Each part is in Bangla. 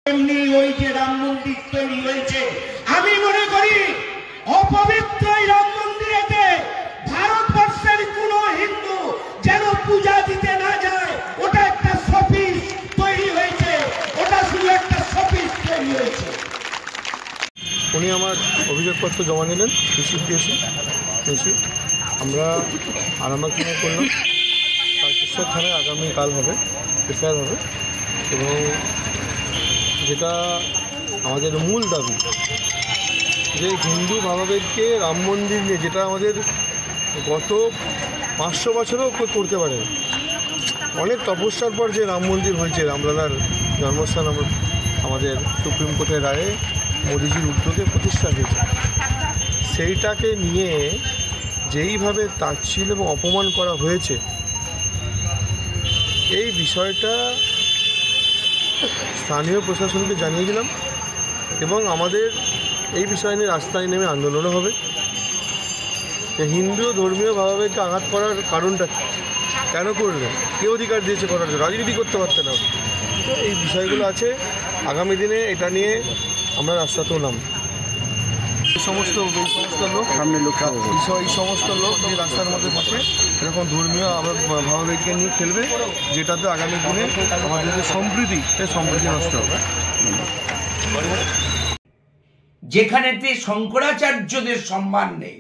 এমনি ওই যে রাম মন্দির তৈরি হয়েছে, আমি মনে করি অপবিত্র রাম মন্দিরেতে ভারতবর্ষের কোন হিন্দু যেন পূজা দিতে না যায়। ওটা একটা শোপিস তৈরি হয়েছে, ওটা শুধু একটা শোপিস তৈরি হয়েছে। উনি আমার অভিযোগপত্র জমা নিলেন এসে আমরা আরামবাগ করলাম। তারকেশ্বর থানায় আগামীকাল হবে এফআইআর হবে, এবং যেটা আমাদের মূল দাবি যে হিন্দু ভাবাবেগকে রাম মন্দির নিয়ে, যেটা আমাদের গত 500 বছরও করতে পারে, অনেক তপস্যার পর যে রাম মন্দির হয়েছে, রামলালার জন্মস্থান আমাদের সুপ্রিম কোর্টের রায়ে মোদিজির উদ্যোগে প্রতিষ্ঠা হয়েছে, সেইটাকে নিয়ে যেইভাবে তাচ্ছিল্য এবং অপমান করা হয়েছে, এই বিষয়টা স্থানীয় প্রশাসনকে জানিয়ে দিলাম, এবং আমাদের এই বিষয় নিয়ে রাস্তায় নেমে আন্দোলনও হবে। হিন্দু ধর্মীয় ভাবাবেগকে আঘাত করার কারণটা কেন করলেন, কে অধিকার দিয়েছে করার জন্য? রাজনীতি করতে পারতেন না। তো এই বিষয়গুলো আছে, আগামী দিনে এটা নিয়ে আমরা রাস্তাতেও নাম। এই সমস্ত লোক এই সমস্ত লোক যে রাস্তার মধ্যে থাকে এরকম ধর্মীয় ভাবাবেগকে নিয়ে খেলবে, যেটাতে আগামী দিনে আমাদের যে সম্প্রীতি নষ্ট হবে। যেখানেতে শঙ্করাচার্যদের সম্মান নেই,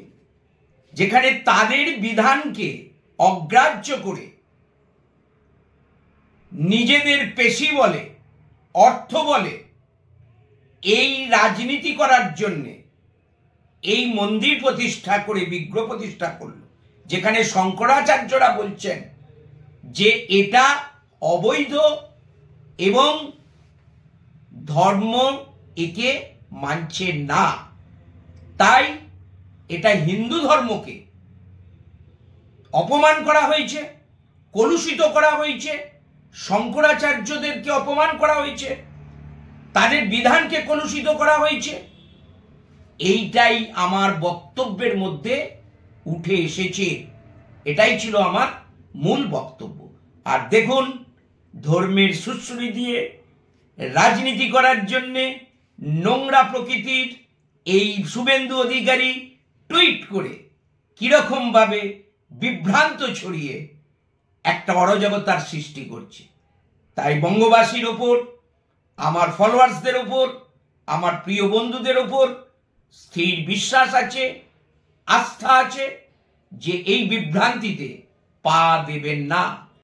যেখানে তাদের বিধানকে অগ্রাহ্য করে নিজেদের পেশি বলে, অর্থ বলে এই রাজনীতি করার জন্যে এই মন্দির প্রতিষ্ঠা করে বিগ্রহ প্রতিষ্ঠা করল, যেখানে শঙ্করাচার্যরা বলছেন যে এটা অবৈধ এবং ধর্ম একে মানছে না, তাই এটা হিন্দু ধর্মকে অপমান করা হয়েছে, কলুষিত করা হয়েছে, শঙ্করাচার্যদেরকে অপমান করা হয়েছে, তাদের বিধানকে কলুষিত করা হয়েছে। এইটাই আমার বক্তব্যের মধ্যে উঠে এসেছে, এটাই ছিল আমার মূল বক্তব্য। আর দেখুন, ধর্মের সুশ্রী দিয়ে রাজনীতি করার জন্যে নোংরা প্রকৃতির এই শুভেন্দু অধিকারী টুইট করে কিরকমভাবে বিভ্রান্ত ছড়িয়ে একটা অরাজকতার সৃষ্টি করছে। তাই বঙ্গবাসীর ওপর, আমার ফলোয়ার্সদের ওপর, আমার প্রিয় বন্ধুদের ওপর স্থির বিশ্বাস আছে, আস্থা আছে যে এই বিভ্রান্তিতে পা দেবেন না।